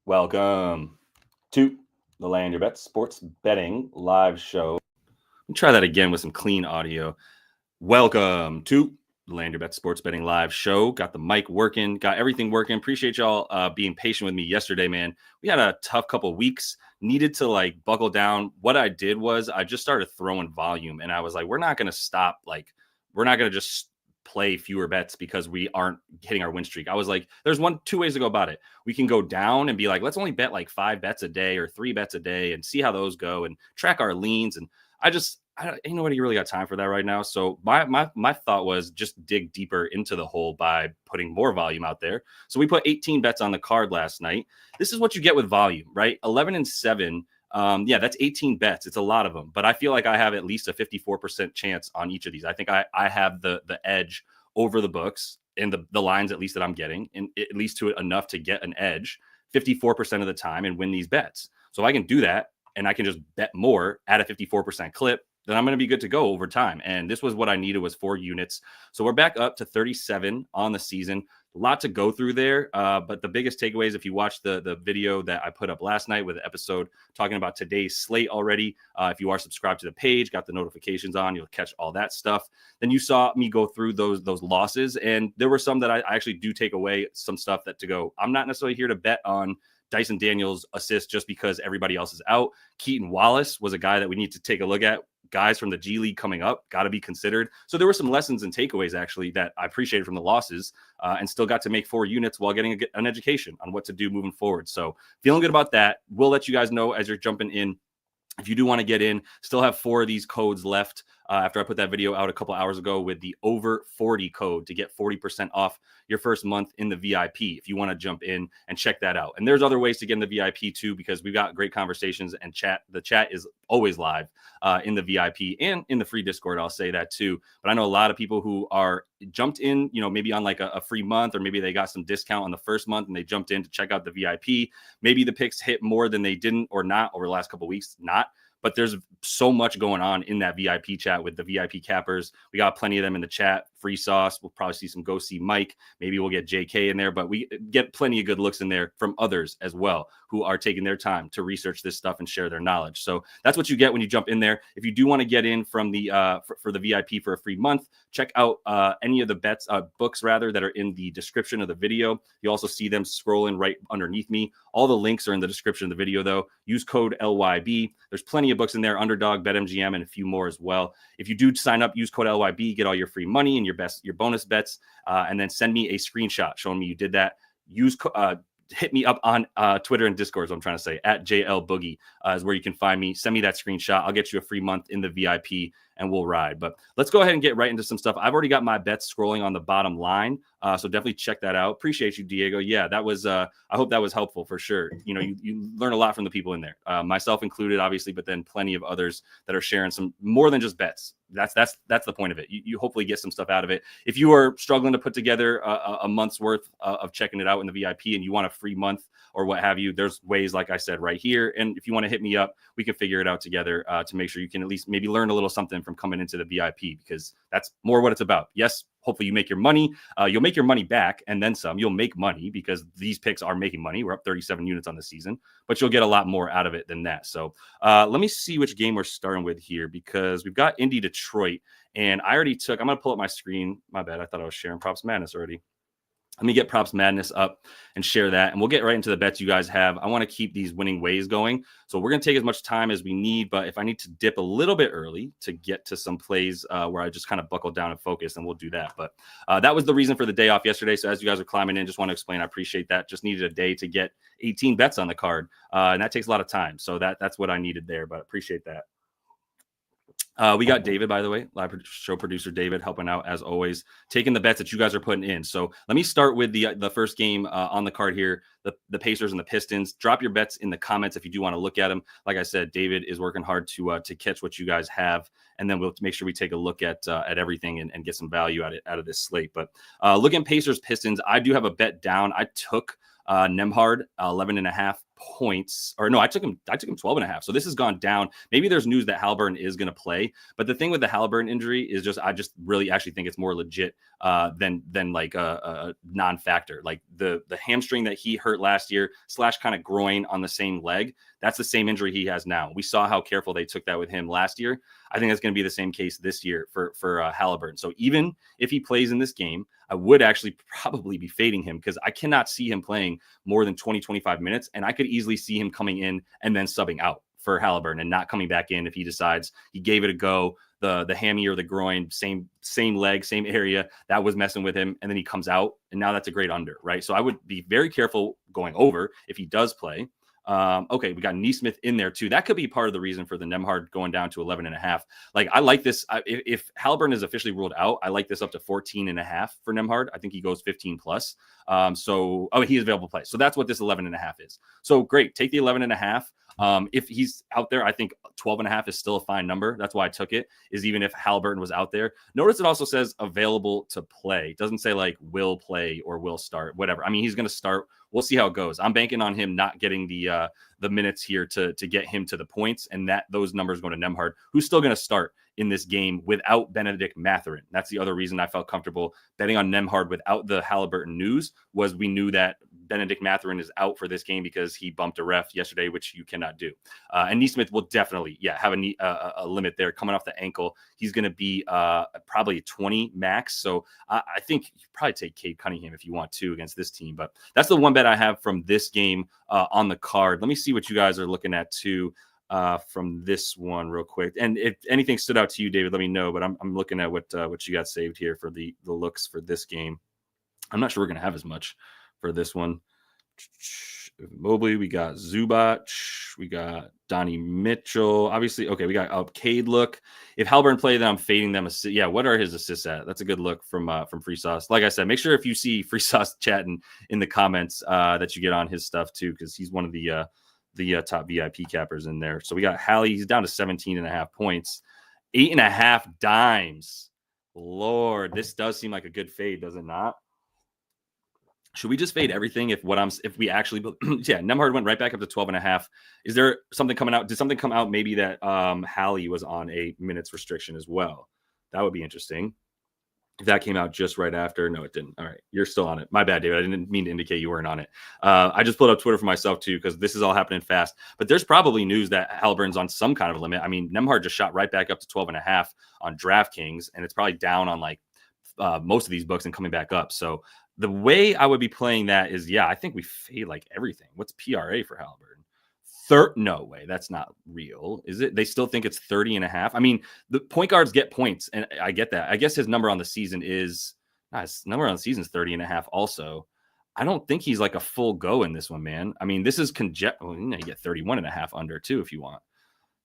Welcome to the Land Your Bet Sports Betting Live Show. Let me try that again with some clean audio. Welcome to the Land Your Bet Sports Betting Live Show. Got the mic working, got everything working. Appreciate y'all being patient with me yesterday, man. We had a tough couple of weeks. Needed to buckle down. What I did was I just started throwing volume, and I was like, we're not going to stop. We're not going to just play fewer bets because we aren't hitting our win streak. I was like, there's two ways to go about it. We can go down and be like, let's only bet 5 bets a day or 3 bets a day and see how those go and track our leans. And ain't nobody really got time for that right now. So my thought was just dig deeper into the hole by putting more volume out there. So we put 18 bets on the card last night. This is what you get with volume, right? 11-7. That's 18 bets. It's a lot of them, but I feel like I have at least a 54% chance on each of these. I think I have the edge over the books and the lines, at least that I'm getting, and at least to enough to get an edge 54% of the time and win these bets. So if I can do that and I can just bet more at a 54% clip, then I'm going to be good to go over time. And this was what I needed, was 4 units. So we're back up to 37 on the season. A lot to go through there. But the biggest takeaways, if you watch the video that I put up last night with the episode talking about today's slate already, if you are subscribed to the page, got the notifications on, you'll catch all that stuff. Then you saw me go through those losses. And there were some that I actually do take away some stuff that to go, I'm not necessarily here to bet on Dyson Daniels' assist just because everybody else is out. Keaton Wallace was a guy that we need to take a look at. Guys from the G League coming up got to be considered. So there were some lessons and takeaways actually that I appreciated from the losses, and still got to make 4 units while getting an education on what to do moving forward. So feeling good about that. We'll let you guys know as you're jumping in. If you do want to get in, still have 4 of these codes left after I put that video out a couple hours ago with the over 40 code to get 40% off your first month in the VIP if you want to jump in and check that out. And there's other ways to get in the VIP too, because we've got great conversations and chat. The chat is always live in the VIP and in the free Discord. I'll say that too. But I know a lot of people who are jumped in, maybe on a free month, or maybe they got some discount on the first month and they jumped in to check out the VIP. Maybe the picks hit more than they didn't or not over the last couple of weeks. Not. But there's so much going on in that VIP chat with the VIP cappers. We got plenty of them in the chat. Free sauce. We'll probably see some Go See Mike. Maybe we'll get JK in there, but we get plenty of good looks in there from others as well who are taking their time to research this stuff and share their knowledge. So that's what you get when you jump in there. If you do want to get in from the for the VIP for a free month, check out any of the books rather that are in the description of the video. You also see them scrolling right underneath me. All the links are in the description of the video though. Use code LYB. There's plenty of books in there, Underdog, BetMGM, and a few more as well. If you do sign up, use code LYB, get all your free money and your bonus bets, and then send me a screenshot showing me you did that. Hit me up on Twitter and Discord, is what I'm trying to say, at JL Boogie is where you can find me. Send me that screenshot. I'll get you a free month in the VIP and we'll ride. But let's go ahead and get right into some stuff. I've already got my bets scrolling on the bottom line. So definitely check that out. Appreciate you, Diego. Yeah, that was, I hope that was helpful for sure. You learn a lot from the people in there, myself included, obviously, but then plenty of others that are sharing some more than just bets. That's the point of it. You hopefully get some stuff out of it. If you are struggling to put together a month's worth of checking it out in the VIP and you want a free month or what have you, there's ways, like I said, right here. And if you want to hit me up, we can figure it out together to make sure you can at least maybe learn a little something from coming into the VIP, because that's more what it's about. Yes, hopefully you make your money. You'll make your money back and then some. You'll make money because these picks are making money. We're up 37 units on the season, but you'll get a lot more out of it than that. So let me see which game we're starting with here, because we've got Indy Detroit, and I already took, I'm going to pull up my screen. My bad. I thought I was sharing Props Madness already. Let me get Props Madness up and share that, and we'll get right into the bets you guys have. I want to keep these winning ways going, so we're going to take as much time as we need, but if I need to dip a little bit early to get to some plays where I just kind of buckle down and focus, then we'll do that. But that was the reason for the day off yesterday, so as you guys are climbing in, just want to explain, I appreciate that. Just needed a day to get 18 bets on the card, and that takes a lot of time, so that's what I needed there, but appreciate that. We got David, by the way, live show producer David, helping out as always, taking the bets that you guys are putting in. So let me start with the first game on the card here, the Pacers and the Pistons. Drop your bets in the comments if you do want to look at them. Like I said, David is working hard to catch what you guys have, and then we'll make sure we take a look at everything and get some value out of this slate. But looking at Pacers Pistons, I do have a bet down. I took Nembhard 11.5 points, or no, I took him 12.5. So this has gone down. Maybe there's news that Halliburton is going to play, but the thing with the Halliburton injury is I just really actually think it's more legit than like a non-factor. Like the hamstring that he hurt last year / kind of groin on the same leg, that's the same injury he has now. We saw how careful they took that with him last year. I think that's going to be the same case this year for Halliburton. So even if he plays in this game, I would actually probably be fading him because I cannot see him playing more than 20-25 minutes. And I could easily see him coming in and then subbing out for Halliburton and not coming back in if he decides he gave it a go. The hammy or the groin, same leg, same area that was messing with him. And then he comes out and now that's a great under, right? So I would be very careful going over if he does play. Okay, we got Neesmith in there too. That could be part of the reason for the Nembhard going down to 11.5. Like I like this. If Halliburton is officially ruled out, I like this up to 14.5 for Nembhard. I think he goes 15 plus. He is available to play. So that's what this 11.5 is. So great. Take the 11.5. If he's out there, I think 12.5 is still a fine number. That's why I took it, is even if Halliburton was out there. Notice it also says available to play. It doesn't say like will play or will start, whatever. I mean, he's going to start. We'll see how it goes. I'm banking on him not getting the minutes here to get him to the points, and that those numbers go to Nembhard, who's still going to start in this game without Benedict Mathurin. That's the other reason I felt comfortable betting on Nembhard without the Halliburton news, was we knew that Benedict Mathurin is out for this game because he bumped a ref yesterday, which you cannot do. And Neesmith will definitely, have a limit there coming off the ankle. He's going to be probably 20 max. So I think you probably take Cade Cunningham if you want to against this team. But that's the one bet I have from this game on the card. Let me see what you guys are looking at too from this one real quick. And if anything stood out to you, David, let me know. But I'm looking at what you got saved here for the looks for this game. I'm not sure we're going to have as much for this one. Mobley, we got Zubac, we got Donnie Mitchell. Obviously, okay, we got Cade look. If Halliburton play, then I'm fading them. What are his assists at? That's a good look from Free Sauce. Like I said, make sure if you see Free Sauce chatting in the comments that you get on his stuff too, because he's one of the top VIP cappers in there. So we got Hallie. He's down to 17.5 points, 8.5 dimes. Lord, this does seem like a good fade, does it not? Should we just fade everything if we actually Nembhard went right back up to 12.5. Is there something coming out? Did something come out maybe that Hallie was on a minutes restriction as well? That would be interesting. If that came out just right after. No, it didn't. All right. You're still on it. My bad, David. I didn't mean to indicate you weren't on it. I just pulled up Twitter for myself too, because this is all happening fast. But there's probably news that Halliburton's on some kind of limit. I mean, Nembhard just shot right back up to 12.5 on DraftKings, and it's probably down on like most of these books and coming back up. So the way I would be playing that is, I think we fade like everything. What's PRA for Halliburton? No way. That's not real. Is it? They still think it's 30.5. I mean, the point guards get points, and I get that. I guess his number on the season is 30.5 also. I don't think he's like a full go in this one, man. I mean, this is you get 31.5 under too if you want.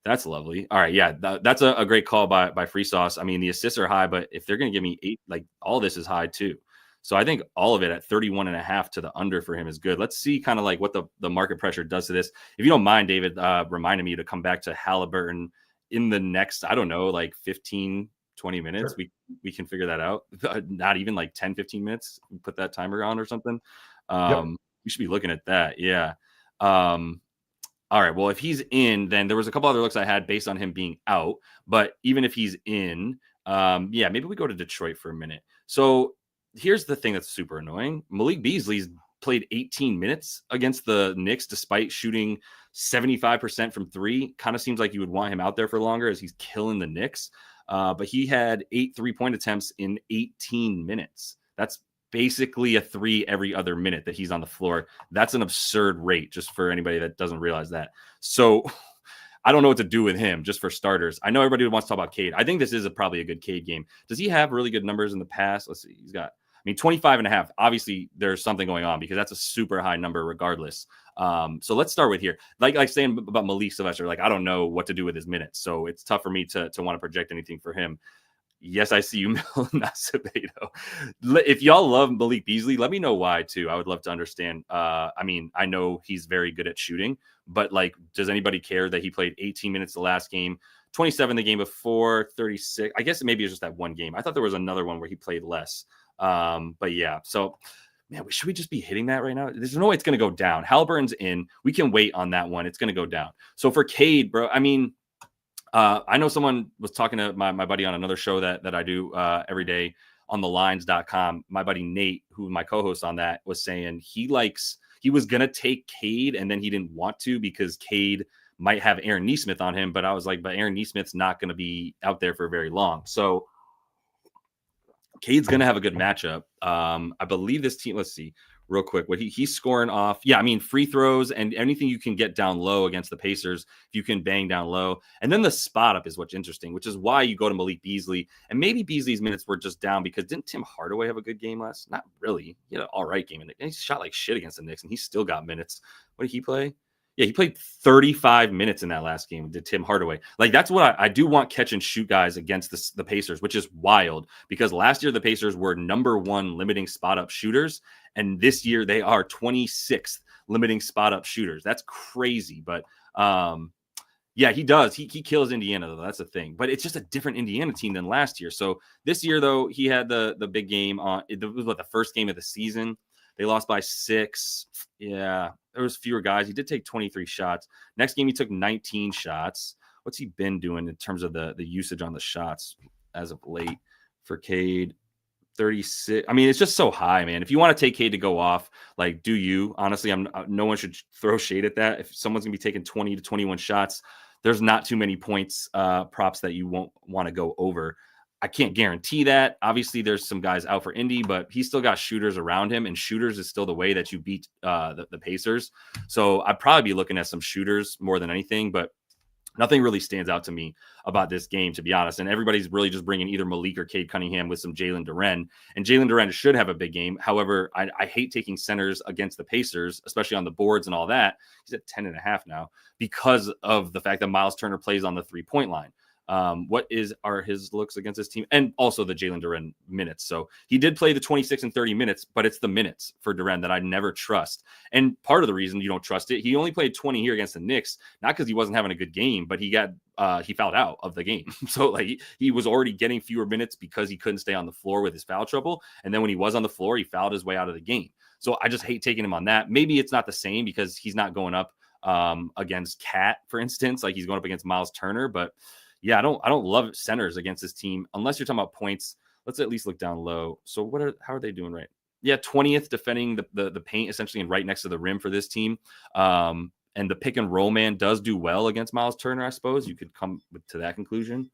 That's lovely. All right. Yeah, that's a great call by Free Sauce. I mean, the assists are high, but if they're going to give me 8, like all this is high too. So I think all of it at 31.5 to the under for him is good. Let's see kind of like what the market pressure does to this. If you don't mind, David, reminding me to come back to Halliburton in the next, I don't know, like 15, 20 minutes. Sure. We can figure that out. Not even like 10, 15 minutes. Put that timer on or something. We should be looking at that. Yeah. All right. Well, if he's in, then there was a couple other looks I had based on him being out. But even if he's in, maybe we go to Detroit for a minute. So here's the thing that's super annoying. Malik Beasley's played 18 minutes against the Knicks despite shooting 75% from three. Kind of seems like you would want him out there for longer as he's killing the Knicks. But he had 8 3-point attempts in 18 minutes. That's basically a 3 every other minute that he's on the floor. That's an absurd rate, just for anybody that doesn't realize that. So I don't know what to do with him, just for starters. I know everybody wants to talk about Cade. I think this is probably a good Cade game. Does he have really good numbers in the past? Let's see. He's got, 25.5. Obviously, there's something going on because that's a super high number regardless. So let's start with here. Like saying about Malik Sylvester, like I don't know what to do with his minutes. So it's tough for me to want to project anything for him. Yes, I see you, not Acevedo. If y'all love Malik Beasley, let me know why too. I would love to understand. I know he's very good at shooting, but like, does anybody care that he played 18 minutes the last game, 27 the game before, 36? I guess maybe it's just that one game. I thought there was another one where he played less. But yeah, so man, should we just be hitting that right now? There's no way it's going to go down. Halliburton's in. We can wait on that one. It's going to go down. So for Cade, bro, I mean, I know someone was talking to my buddy on another show that I do every day on thelines.com. My buddy Nate, who my co-host on that, was saying he was going to take Cade and then he didn't want to because Cade might have Aaron Nesmith on him. But I was like, but Aaron Nesmith's not going to be out there for very long. So Cade's going to have a good matchup. I believe this team, let's see real quick what he's scoring off. Yeah, I mean, free throws and anything you can get down low against the Pacers, if you can bang down low. And then the spot up is what's interesting, which is why you go to Malik Beasley. And maybe Beasley's minutes were just down because didn't Tim Hardaway have a good game last? Not really. He had an all right game. And he shot like shit against the Knicks and he still got minutes. What did he play? Yeah, he played 35 minutes in that last game. Did Tim Hardaway. Like, that's what I do want catch and shoot guys against the Pacers, which is wild because last year the Pacers were number 1 limiting spot up shooters. And this year they are 26th limiting spot up shooters. That's crazy. But yeah, he does. He kills Indiana, though. That's the thing. But it's just a different Indiana team than last year. So this year, though, he had the big game on. It was the first game of the season. They lost by 6. Yeah, there was fewer guys. He did take 23 shots. Next game, he took 19 shots. What's he been doing in terms of the usage on the shots as of late for Cade? 36. I mean, it's just so high, man. If you want to take Cade to go off, like, do you? Honestly, no one should throw shade at that. If someone's going to be taking 20 to 21 shots, there's not too many points props that you won't want to go over. I can't guarantee that. Obviously, there's some guys out for Indy, but he's still got shooters around him, and shooters is still the way that you beat the Pacers. So I'd probably be looking at some shooters more than anything, but nothing really stands out to me about this game, to be honest. And everybody's really just bringing either Malik or Cade Cunningham with some Jalen Duren. And Jalen Duren should have a big game. However, I hate taking centers against the Pacers, especially on the boards and all that. He's at 10.5 now because of the fact that Miles Turner plays on the 3-point line. What are his looks against this team? And also the Jalen Duren minutes. So he did play the 26 and 30 minutes, but it's the minutes for Duren that I never trust. And part of the reason you don't trust it, he only played 20 here against the Knicks, not because he wasn't having a good game, but he fouled out of the game. So like he was already getting fewer minutes because he couldn't stay on the floor with his foul trouble. And then when he was on the floor, he fouled his way out of the game. So I just hate taking him on that. Maybe it's not the same because he's not going up against Cat, for instance, like he's going up against Miles Turner, but yeah, I don't love centers against this team unless you're talking about points. Let's at least look down low. So how are they doing right? Yeah, 20th defending the paint essentially and right next to the rim for this team. And the pick and roll man does do well against Miles Turner, I suppose. You could come to that conclusion.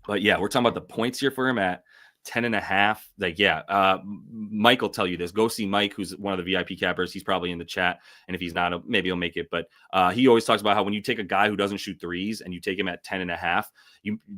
But yeah, we're talking about the points here for him at 10.5. Like, yeah, Mike will tell you this. Go see Mike, who's one of the VIP cappers. He's probably in the chat. And if he's not, maybe he'll make it. But he always talks about how when you take a guy who doesn't shoot threes and you take him at 10.5,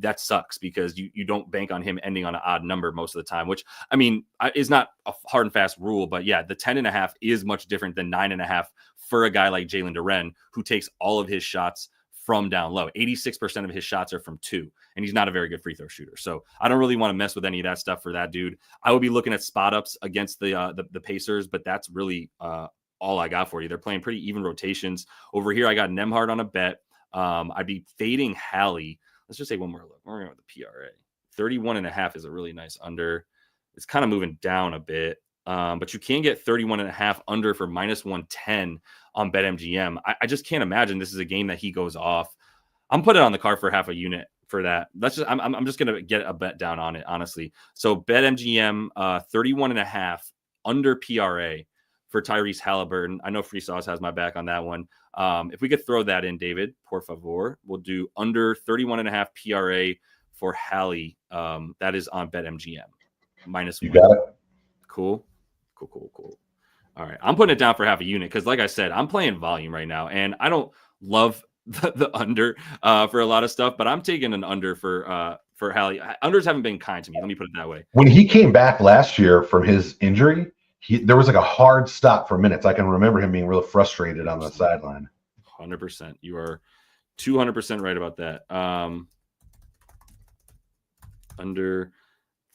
that sucks because you don't bank on him ending on an odd number most of the time, which, I mean, is not a hard and fast rule. But yeah, the 10.5 is much different than 9.5 for a guy like Jalen Duren, who takes all of his shots from down low. 86% of his shots are from 2, and he's not a very good free throw shooter. So I don't really want to mess with any of that stuff for that dude. I would be looking at spot ups against the Pacers, but that's really all I got for you. They're playing pretty even rotations. Over here, I got Nembhard on a bet. I'd be fading Hallie. Let's just say one more look. We're going with the PRA. 31.5 is a really nice under. It's kind of moving down a bit. But you can get 31.5 under for -110 on BetMGM. I just can't imagine this is a game that he goes off. I'm putting it on the card for half a unit for that. I'm just gonna get a bet down on it, honestly. So BetMGM 31.5 under PRA for Tyrese Halliburton. I know Free Sauce has my back on that one. If we could throw that in, David, por favor, we'll do under 31.5 PRA for Hallie. That is on BetMGM. -1. You got it. Cool. All right. I'm putting it down for half a unit because, like I said, I'm playing volume right now, and I don't love the under for a lot of stuff, but I'm taking an under for Hallie. Unders haven't been kind to me. Let me put it that way. When he came back last year from his injury, there was like a hard stop for minutes. I can remember him being real frustrated on the sideline. 100%. You are 200% right about that. Under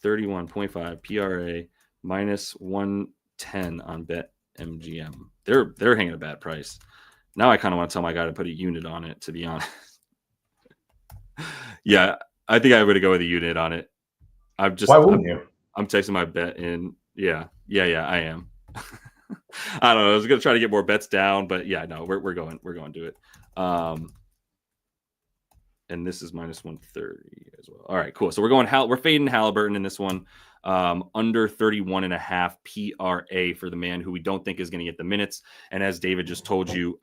31.5 PRA. -110 on BetMGM. They're hanging a bad price. Now I kind of want to tell my guy to put a unit on it, to be honest. Yeah, I think I would go with a unit on it. Why wouldn't you? I'm texting my bet in. Yeah, I am. I don't know. I was gonna try to get more bets down, but yeah, no, we're going to it. And this is minus 130 as well. All right, cool. So we're fading Halliburton in this one. Under 31.5 PRA for the man who we don't think is going to get the minutes. And as David just told you,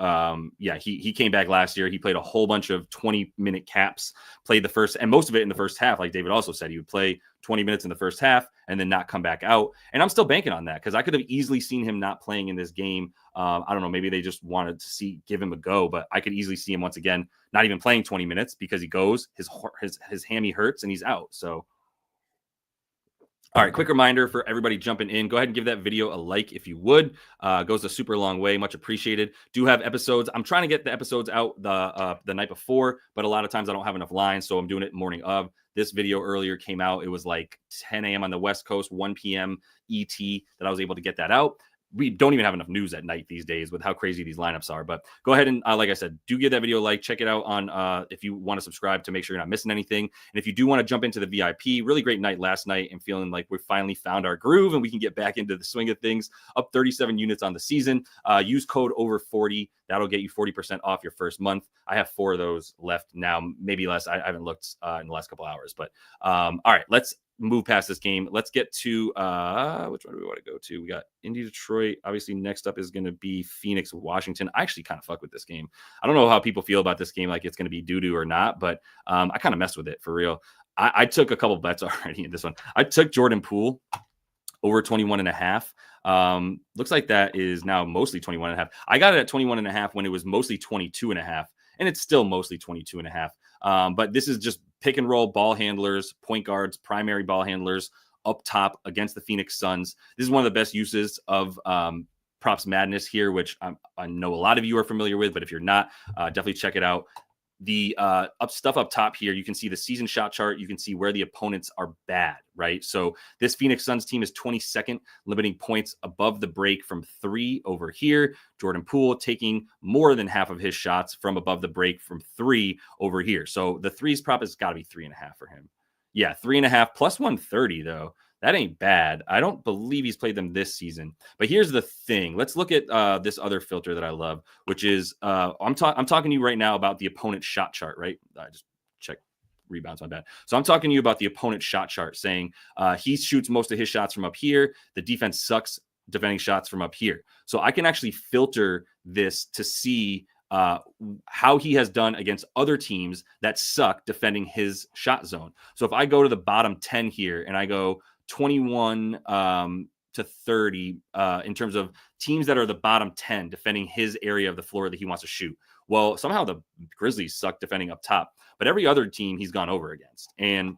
he came back last year. He played a whole bunch of 20-minute caps, played the first, and most of it in the first half. Like David also said, he would play 20 minutes in the first half and then not come back out. And I'm still banking on that because I could have easily seen him not playing in this game. I don't know. Maybe they just wanted to give him a go, but I could easily see him once again not even playing 20 minutes because he goes, his hammy hurts and he's out. So, all right, quick reminder for everybody jumping in. Go ahead and give that video a like if you would. Goes a super long way. Much appreciated. Do have episodes. I'm trying to get the episodes out the night before, but a lot of times I don't have enough lines, so I'm doing it morning of. This video earlier came out. It was like 10 a.m. on the West Coast, 1 p.m. ET that I was able to get that out. We don't even have enough news at night these days with how crazy these lineups are. But go ahead and, like I said, do give that video a like. Check it out on if you want to subscribe to make sure you're not missing anything. And if you do want to jump into the VIP, really great night last night and feeling like we finally found our groove and we can get back into the swing of things. Up 37 units on the season. Use code over40. That'll get you 40% off your first month. I have 4 of those left now, maybe less. I haven't looked in the last couple hours. But all right, let's move past this game. Let's get to which one do we want to go to? We got Indy, Detroit. Obviously, next up is going to be Phoenix, Washington. I actually kind of fuck with this game. I don't know how people feel about this game, like it's going to be doo-doo or not, but I kind of messed with it for real. I took a couple bets already in this one. I took Jordan Poole over 21.5. Looks like that is now mostly 21.5. I got it at 21.5 when it was mostly 22.5, and it's still mostly 22.5. But this is just pick and roll ball handlers, point guards, primary ball handlers up top against the Phoenix Suns. This is one of the best uses of Props Madness here, which I know a lot of you are familiar with, but if you're not, definitely check it out. The stuff up top here, you can see the season shot chart. You can see where the opponents are bad, right? So this Phoenix Suns team is 22nd, limiting points above the break from 3 over here. Jordan Poole taking more than half of his shots from above the break from 3 over here. So the threes prop has got to be 3.5 for him. Yeah, 3.5 plus 130 though. That ain't bad. I don't believe he's played them this season. But here's the thing. Let's look at this other filter that I love, which is I'm talking to you right now about the opponent shot chart, right? I just checked rebounds, my bad. So I'm talking to you about the opponent shot chart, saying he shoots most of his shots from up here. The defense sucks defending shots from up here. So I can actually filter this to see how he has done against other teams that suck defending his shot zone. So if I go to the bottom 10 here and I go 21 to 30 in terms of teams that are the bottom 10 defending his area of the floor that he wants to shoot. Well, somehow the Grizzlies suck defending up top, but every other team he's gone over against. And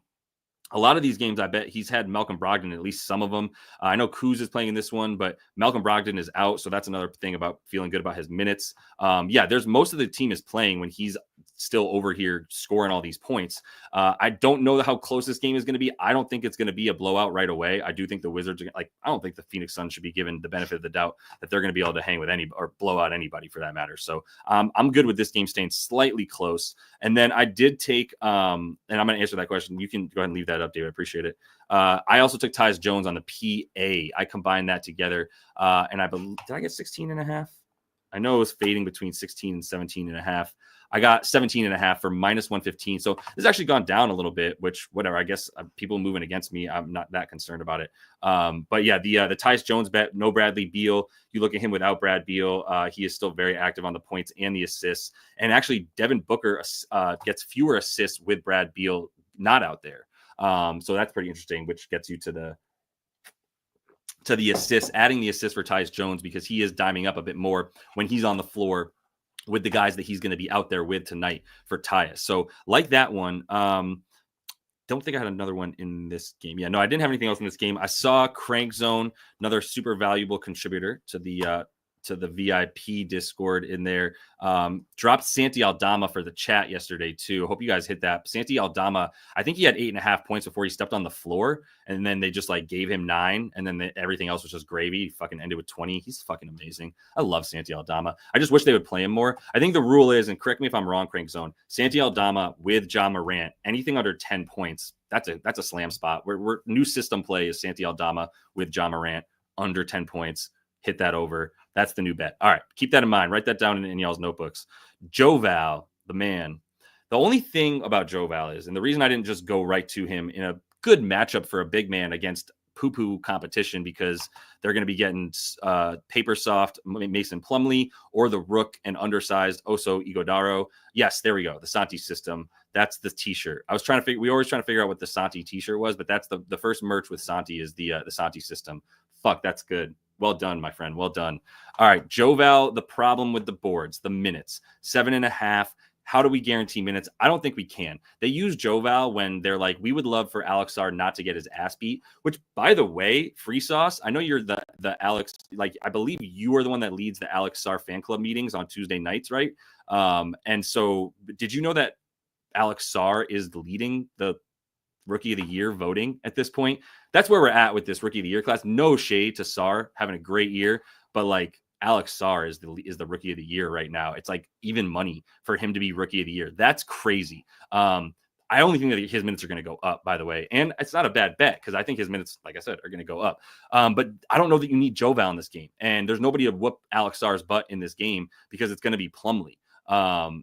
a lot of these games, I bet he's had Malcolm Brogdon, at least some of them. I know Kuz is playing in this one, but Malcolm Brogdon is out. So that's another thing about feeling good about his minutes. There's most of the team is playing when he's still over here scoring all these points. I don't know how close this game is going to be. I don't think it's going to be a blowout right away. I do think the Wizards I don't think the Phoenix Suns should be given the benefit of the doubt that they're going to be able to hang with any or blow out anybody for that matter. So I'm good with this game staying slightly close. And then I did take, and I'm going to answer that question. You can go ahead and leave that up, David. I appreciate it. I also took Tyus Jones on the PA. I combined that together. And I believe, did I get 16.5? I know it was fading between 16 and 17.5. I got 17.5 for minus 115. So this has actually gone down a little bit, which whatever, I guess people moving against me, I'm not that concerned about it. But yeah, the Tyus Jones bet, no Bradley Beal. You look at him without Brad Beal. He is still very active on the points and the assists. And actually Devin Booker gets fewer assists with Brad Beal not out there. So that's pretty interesting, which gets you to the assists, adding the assist for Tyus Jones because he is diming up a bit more when he's on the floor with the guys that he's going to be out there with tonight for Tyus. So like that one, don't think I had another one in this game. Yeah, no, I didn't have anything else in this game. I saw Crank Zone, another super valuable contributor to the VIP Discord in there. Dropped Santi Aldama for the chat yesterday too. Hope you guys hit that. Santi Aldama, I think he had 8.5 points before he stepped on the floor, and then they just gave him 9, and then everything else was just gravy. He fucking ended with 20. He's fucking amazing. I love Santi Aldama. I just wish they would play him more. I think the rule is, and correct me if I'm wrong, Crank Zone, Santi Aldama with Ja Morant, anything under 10 points, that's a slam spot. We're new system play is Santi Aldama with Ja Morant. under 10 points. Hit that over. That's the new bet. All right, keep that in mind. Write that down in y'all's notebooks. Joval, the man. The only thing about Joval is, and the reason I didn't just go right to him in a good matchup for a big man against poo-poo competition, because they're going to be getting paper soft Mason Plumlee or the rook and undersized Oso Ighodaro. Yes, there we go. The Santi system. That's the t-shirt. I was trying to figure. We always trying to figure out what the Santi t-shirt was, but that's the first merch with Santi is the Santi system. Fuck, that's good. Well done, my friend. Well done. All right, Joval. The problem with the boards, the minutes, 7.5. How do we guarantee minutes? I don't think we can. They use Joval when they're like, we would love for Alex Sarr not to get his ass beat, which, by the way, Free Sauce, I know you're the Alex, like, I believe you are the one that leads the Alex Sarr fan club meetings on Tuesday nights, right? And so did you know that Alex Sarr is leading the Rookie of the Year voting at this point? That's where we're at with this Rookie of the Year class. No shade to Sarr having a great year, but like, Alex Sarr is the Rookie of the Year right now. It's like even money for him to be Rookie of the Year. That's crazy. I only think that his minutes are going to go up, by the way. And it's not a bad bet because I think his minutes, like I said, are going to go up. But I don't know that you need Joval in this game. And there's nobody to whoop Alex Sarr's butt in this game because it's going to be Plumlee.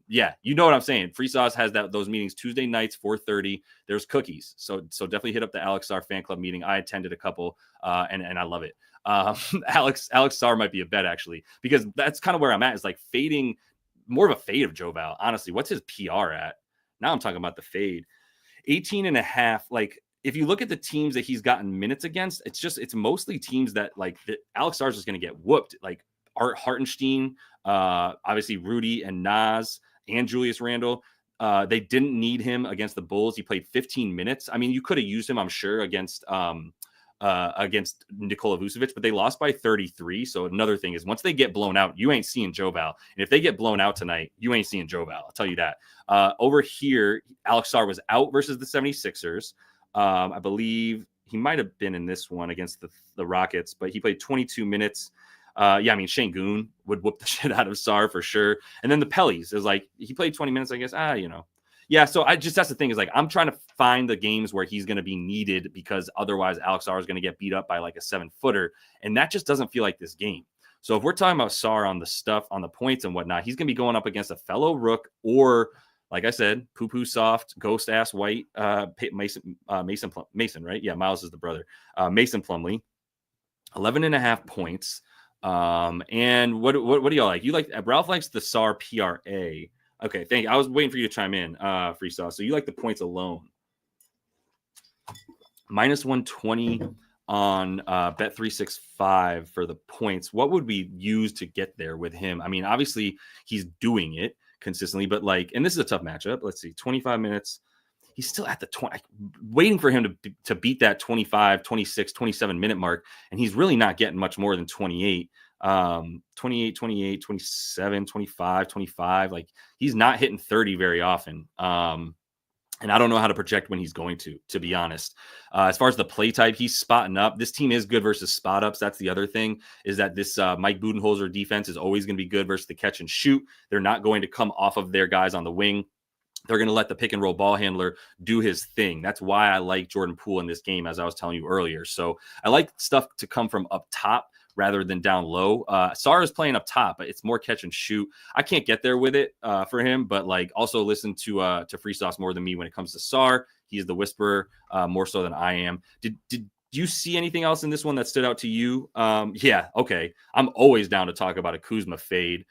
Yeah, you know what I'm saying. Free Sauce has those meetings Tuesday nights, 4:30. There's cookies. So definitely hit up the Alex Sarr fan club meeting. I attended a couple and I love it. Alex Sarr might be a bet actually, because that's kind of where I'm at, is like fading, more of a fade of Joval. Honestly, what's his PR at? Now I'm talking about the fade. 18.5. Like, if you look at the teams that he's gotten minutes against, it's mostly teams that like Alex Sarr is just going to get whooped. Like Art Hartenstein, obviously Rudy and Nas and Julius Randle. They didn't need him against the Bulls. He played 15 minutes. I mean, you could have used him, I'm sure, against Nikola Vucevic, but they lost by 33. So another thing is, once they get blown out, you ain't seeing Joval. And if they get blown out tonight, you ain't seeing Joval. I'll tell you that. Over here, Alex Sarr was out versus the 76ers. I believe he might have been in this one against the Rockets, but he played 22 minutes. Yeah, I mean, Şengün would whoop the shit out of Sarr for sure. And then the Pellies is like, he played 20 minutes, I guess. Yeah, so that's the thing, is like, I'm trying to find the games where he's going to be needed, because otherwise Alex Sarr is going to get beat up by like a 7-footer. And that just doesn't feel like this game. So if we're talking about Sarr on the stuff, on the points and whatnot, he's going to be going up against a fellow rook, or, like I said, poo-poo soft, ghost ass white, Mason, right? Yeah, Miles is the brother. Mason Plumlee, 11.5 points. And what do y'all like? You like, Ralph likes the Sarr PRA. Okay, thank you. I was waiting for you to chime in, Free Sauce. So you like the points alone. -120 on Bet365 for the points. What would we use to get there with him? I mean, obviously he's doing it consistently, but like, and this is a tough matchup. Let's see, 25 minutes. He's still at the 20, waiting for him to beat that 25, 26, 27 minute mark. And he's really not getting much more than 28. 28, 28, 27, 25, 25. Like, he's not hitting 30 very often. And I don't know how to project when he's going to be honest. As far as the play type, he's spotting up. This team is good versus spot ups. That's the other thing, is that this Mike Budenholzer defense is always going to be good versus the catch and shoot. They're not going to come off of their guys on the wing. They're going to let the pick and roll ball handler do his thing. That's why I like Jordan Poole in this game, as I was telling you earlier. So I like stuff to come from up top rather than down low. Sarr is playing up top, but it's more catch and shoot. I can't get there with it for him, but like, also listen to Free Sauce more than me when it comes to Sarr. He's the whisperer more so than I am. Did you see anything else in this one that stood out to you? Yeah, okay. I'm always down to talk about a Kuzma fade.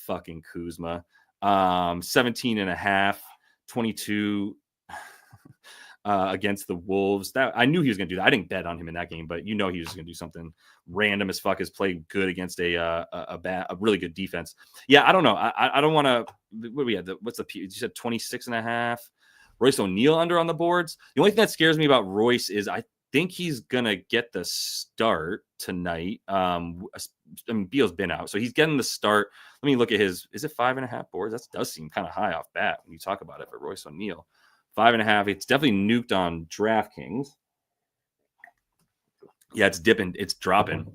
Fucking Kuzma. 17.5, 22 against the Wolves. That I knew he was going to do that. I didn't bet on him in that game, but you know he was going to do something random as fuck as play good against a really good defense. Yeah, I don't know. I don't want to. What do we have? What's the? You said 26.5. Royce O'Neal under on the boards. The only thing that scares me about Royce is I think he's gonna get the start tonight. I mean, Beal's been out, so he's getting the start. Let me look at his. Is it 5.5 boards? That does seem kind of high off bat when you talk about it for Royce O'Neal. 5.5. It's definitely nuked on DraftKings. Yeah, it's dipping. It's dropping.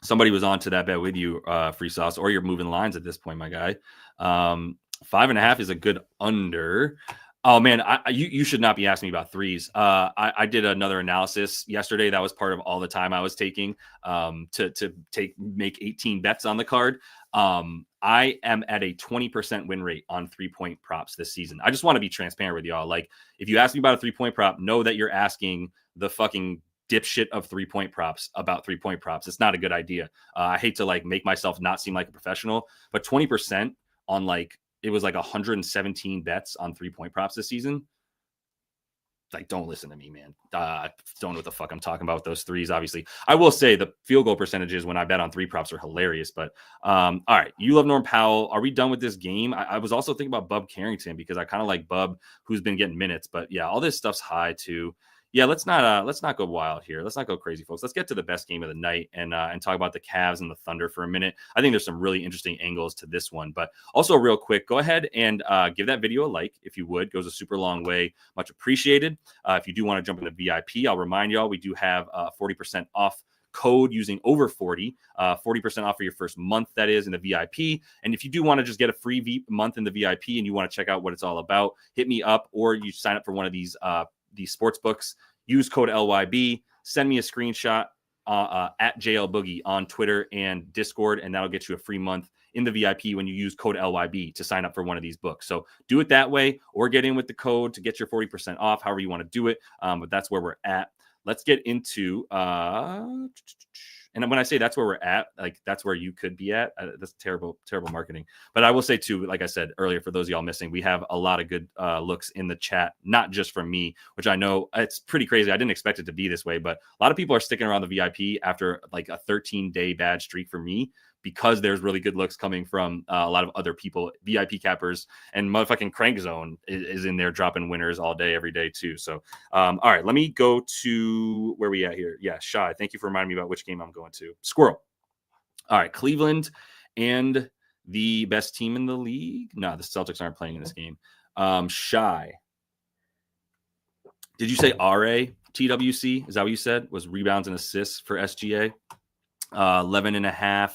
Somebody was on to that bet with you, Free Sauce, or you're moving lines at this point, my guy. 5.5 is a good under. Oh man, you should not be asking me about threes. I did another analysis yesterday. That was part of all the time I was taking to make 18 bets on the card. I am at a 20% win rate on 3-point props this season. I just want to be transparent with y'all. Like, if you ask me about a 3-point prop, know that you're asking the fucking dipshit of 3-point props about 3-point props. It's not a good idea. I hate to like make myself not seem like a professional, but 20% on like, it was like 117 bets on 3-point props this season. Like, don't listen to me, man. Don't know what the fuck I'm talking about with those threes. Obviously, I will say the field goal percentages when I bet on 3 props are hilarious. But all right, you love Norm Powell. Are we done with this game? I was also thinking about Bub Carrington because I kind of like Bub, who's been getting minutes. But yeah, all this stuff's high too. Yeah, let's not go wild here. Let's not go crazy, folks. Let's get to the best game of the night and talk about the Cavs and the Thunder for a minute. I think there's some really interesting angles to this one. But also, real quick, go ahead and give that video a like if you would. It goes a super long way. Much appreciated. If you do want to jump into VIP, I'll remind y'all we do have 40% off code using over 40 off for your first month, that is, in the VIP. And if you do want to just get a free month in the VIP and you want to check out what it's all about, hit me up, or you sign up for one of these sports books, use code LYB, send me a screenshot at JL Boogie on Twitter and Discord, and that'll get you a free month in the VIP when you use code LYB to sign up for one of these books. So do it that way, or get in with the code to get your 40% off, however you want to do it. But that's where we're at. Let's get into and when I say that's where we're at, like that's where you could be at. That's terrible marketing. But I will say too, like I said earlier, for those of y'all missing, we have a lot of good looks in the chat, not just from me, which I know it's pretty crazy. I didn't expect it to be this way, but a lot of people are sticking around the VIP after like a 13-day bad streak for me, because there's really good looks coming from a lot of other people. VIP cappers and motherfucking Crank Zone is in there dropping winners all day, every day too. So, all right, let me go to where we at here. Yeah, Shy, thank you for reminding me about which game I'm going to. Squirrel. All right, Cleveland and the best team in the league. No, the Celtics aren't playing in this game. Shy. Did you say RA TWC? Is that what you said? Was rebounds and assists for SGA? 11.5.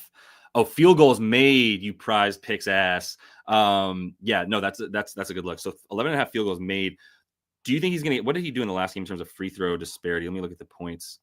Oh, field goals made, you prize picks ass. Yeah, no, that's a good look. So 11.5 field goals made. Do you think he's gonna? What did he do in the last game in terms of free throw disparity? Let me look at the points.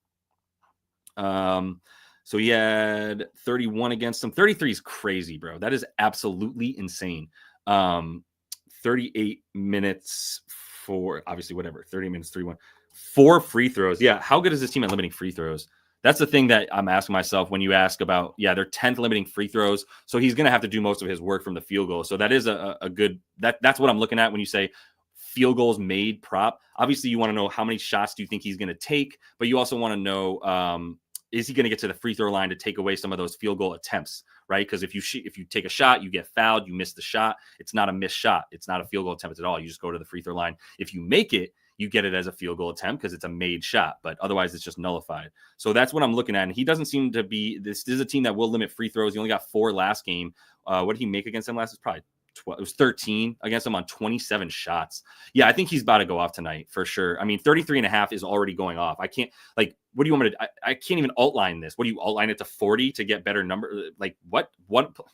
So he had 31 against him. 33 is crazy, bro. That is absolutely insane. 38 minutes for obviously whatever. 30 minutes, 3-1. 4 free throws. Yeah, how good is this team at limiting free throws? That's the thing that I'm asking myself when you ask about, yeah, they're 10th limiting free throws. So he's going to have to do most of his work from the field goal. So that is a good, that's what I'm looking at when you say field goals made prop. Obviously, you want to know how many shots do you think he's going to take, but you also want to know, is he going to get to the free throw line to take away some of those field goal attempts, right? Because if you take a shot, you get fouled, you miss the shot. It's not a missed shot. It's not a field goal attempt at all. You just go to the free throw line. If you make it, you get it as a field goal attempt because it's a made shot, but otherwise it's just nullified. So that's what I'm looking at. And he doesn't seem to be, this is a team that will limit free throws. He only got 4 last game. What did he make against them last? It's probably 12. It was 13 against him on 27 shots. Yeah, I think he's about to go off tonight for sure. I mean, 33.5 is already going off. I can't, like, what do you want me to, I can't even outline this. What do you outline it to 40 to get better number? Like what?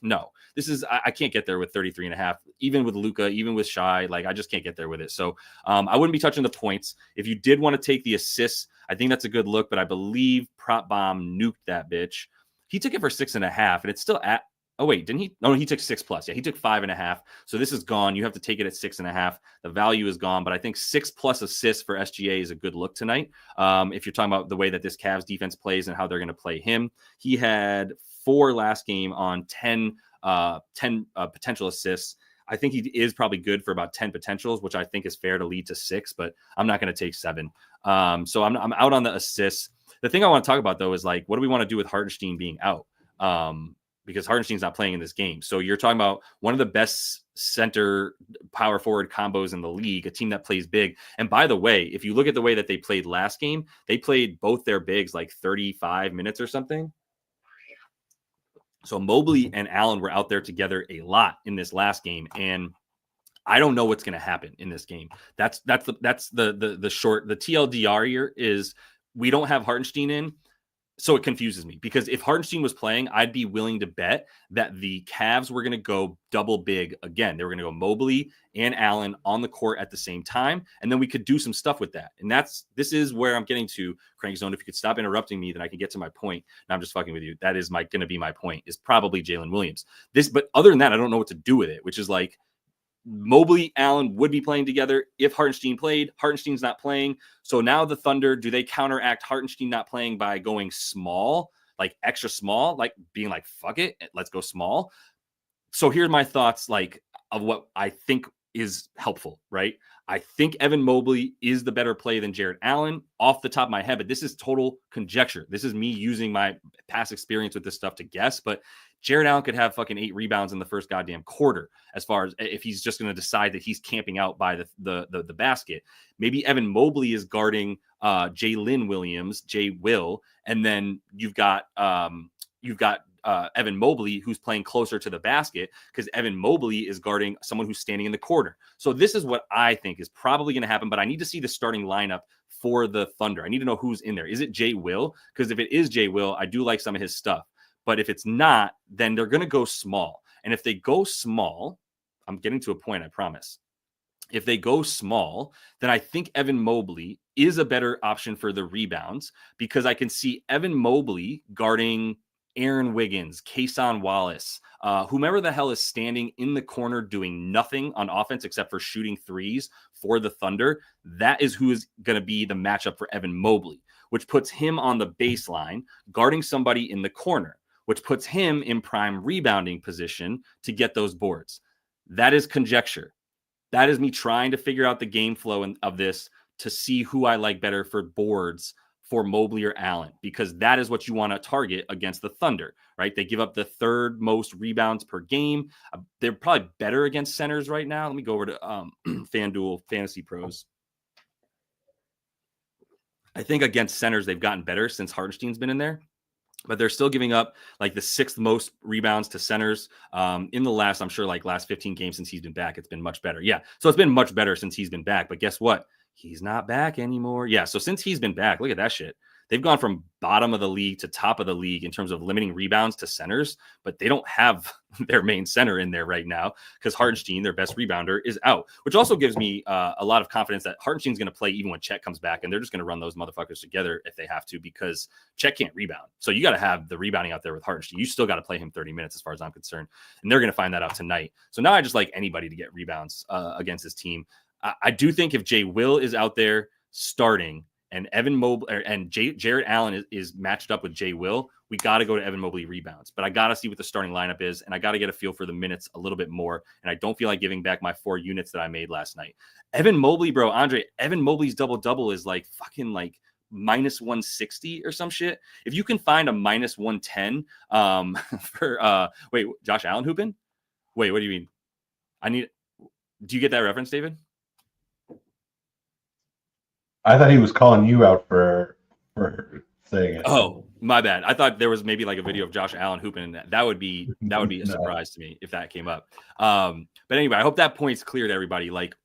No, this is, I can't get there with 33.5, even with Luka, even with Shy. Like, I just can't get there with it. So I wouldn't be touching the points. If you did want to take the assists, I think that's a good look, but I believe Prop Bomb nuked that bitch. He took it for 6.5 and it's still at, oh, wait, didn't he? No, he took 6+. Yeah, he took 5.5. So this is gone. You have to take it at 6.5. The value is gone, but I think 6+ assists for SGA is a good look tonight. If you're talking about the way that this Cavs defense plays and how they're going to play him, he had 4 last game on 10 potential assists. I think he is probably good for about 10 potentials, which I think is fair to lead to 6, but I'm not going to take 7. So I'm out on the assists. The thing I want to talk about, though, is like, what do we want to do with Hartenstein being out? Because Hartenstein's not playing in this game. So you're talking about one of the best center power forward combos in the league, a team that plays big. And by the way, if you look at the way that they played last game, they played both their bigs like 35 minutes or something. So Mobley and Allen were out there together a lot in this last game. And I don't know what's going to happen in this game. That's the short, the TLDR here is we don't have Hartenstein in. So it confuses me because if Hartenstein was playing, I'd be willing to bet that the Cavs were going to go double big again. They were going to go Mobley and Allen on the court at the same time, and then we could do some stuff with that. And this is where I'm getting to, Crank Zone. If you could stop interrupting me, then I can get to my point. And I'm just fucking with you. That is going to be my point. Is probably Jalen Williams. But other than that, I don't know what to do with it. Which is like Mobley, Allen would be playing together if Hartenstein played. Hartenstein's not playing. So now the Thunder, do they counteract Hartenstein not playing by going small, like extra small, like being like, fuck it, let's go small? So here's my thoughts, like, of what I think is helpful, right? I think Evan Mobley is the better play than Jarrett Allen off the top of my head, but this is total conjecture. This is me using my past experience with this stuff to guess, but Jarrett Allen could have fucking 8 rebounds in the first goddamn quarter, as far as if he's just going to decide that he's camping out by the basket. Maybe Evan Mobley is guarding Jalen Williams, J. Will, and then you've got Evan Mobley, who's playing closer to the basket, because Evan Mobley is guarding someone who's standing in the corner. So this is what I think is probably going to happen, but I need to see the starting lineup for the Thunder. I need to know who's in there. Is it J. Will? Because if it is J. Will, I do like some of his stuff. But if it's not, then they're going to go small. And if they go small, I'm getting to a point, I promise. If they go small, then I think Evan Mobley is a better option for the rebounds, because I can see Evan Mobley guarding Aaron Wiggins, Kason Wallace, whomever the hell is standing in the corner doing nothing on offense except for shooting threes for the Thunder. That is who is going to be the matchup for Evan Mobley, which puts him on the baseline guarding somebody in the corner, which puts him in prime rebounding position to get those boards. That is conjecture. That is me trying to figure out the game flow of this to see who I like better for boards for Mobley or Allen, because that is what you want to target against the Thunder, right? They give up the 3rd most rebounds per game. They're probably better against centers right now. Let me go over to FanDuel Fantasy Pros. I think against centers, they've gotten better since Hartenstein's been in there, but they're still giving up like the 6th most rebounds to centers in the last 15 games since he's been back. It's been much better. Yeah. So it's been much better since he's been back, but guess what? He's not back anymore. Yeah. So since he's been back, look at that shit. They've gone from bottom of the league to top of the league in terms of limiting rebounds to centers, but they don't have their main center in there right now because Hartenstein, their best rebounder, is out, which also gives me a lot of confidence that Hartenstein's going to play even when Chet comes back, and they're just going to run those motherfuckers together if they have to, because Chet can't rebound. So you got to have the rebounding out there with Hartenstein. You still got to play him 30 minutes as far as I'm concerned, and they're going to find that out tonight. So now I just like anybody to get rebounds against this team. I do think if Jay Will is out there starting and Evan Mobley and Jarrett Allen is matched up with Jay Will, we got to go to Evan Mobley rebounds. But I got to see what the starting lineup is, and I got to get a feel for the minutes a little bit more. And I don't feel like giving back my 4 units that I made last night. Evan Mobley, bro, Andre, Evan Mobley's double-double is like fucking like minus 160 or some shit. If you can find a minus 110 for wait, Josh Allen hooping? Wait, what do you mean? Do you get that reference, David? I thought he was calling you out for saying it. Oh, my bad. I thought there was maybe like a video of Josh Allen hooping. That would be a surprise to me if that came up. But anyway, I hope that point's clear to everybody. Like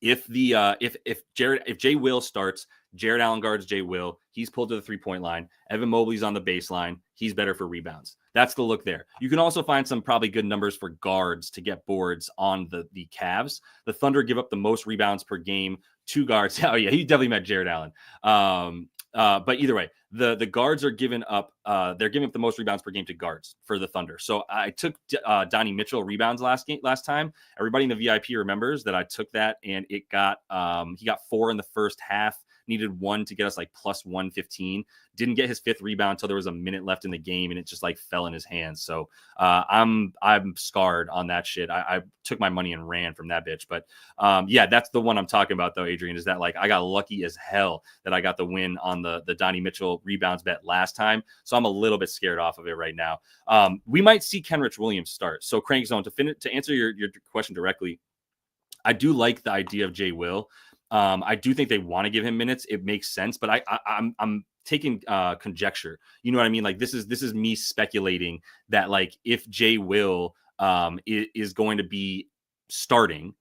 if Jay Will starts, Jarrett Allen guards Jay Will. He's pulled to the 3-point line. Evan Mobley's on the baseline. He's better for rebounds. That's the look there. You can also find some probably good numbers for guards to get boards on the Cavs. The Thunder give up the most rebounds per game. 2 guards. Oh yeah, he definitely met Jarrett Allen. But either way, the guards are giving up. They're giving up the most rebounds per game to guards for the Thunder. So I took Donnie Mitchell rebounds last time. Everybody in the VIP remembers that I took that, and it got he got 4 in the first half. Needed 1 to get us like plus 115. Didn't get his 5th rebound until there was a minute left in the game, and it just like fell in his hands. So I'm scarred on that shit. I took my money and ran from that bitch. But yeah, that's the one I'm talking about though, Adrian, is that like I got lucky as hell that I got the win on the Donnie Mitchell rebounds bet last time. So I'm a little bit scared off of it right now. We might see Kenrich Williams start. So Crank Zone, to answer your question directly, I do like the idea of Jay Will. I do think they want to give him minutes. It makes sense, but I'm taking conjecture. You know what I mean? Like this is me speculating that like if Jay Will is going to be starting,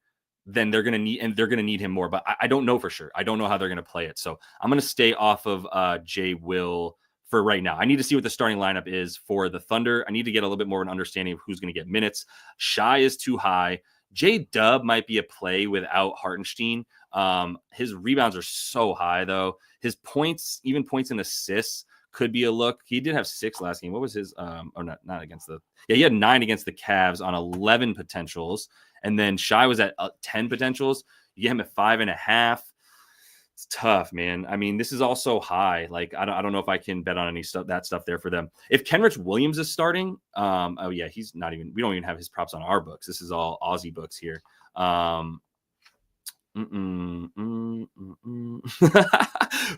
then they're going to need him more. But I don't know for sure. I don't know how they're going to play it. So I'm going to stay off of Jay Will for right now. I need to see what the starting lineup is for the Thunder. I need to get a little bit more of an understanding of who's going to get minutes. Shai is too high. J-Dub might be a play without Hartenstein. His rebounds are so high, though. His points, even points and assists, could be a look. He did have 6 last game. What was his? Or not against the. Yeah, he had 9 against the Cavs on 11 potentials, and then Shai was at 10 potentials. You get him at 5.5. It's tough, man. I mean, this is all so high. Like, I don't know if I can bet on any stuff there for them. If Kenrich Williams is starting, oh yeah, he's not even. We don't even have his props on our books. This is all Aussie books here.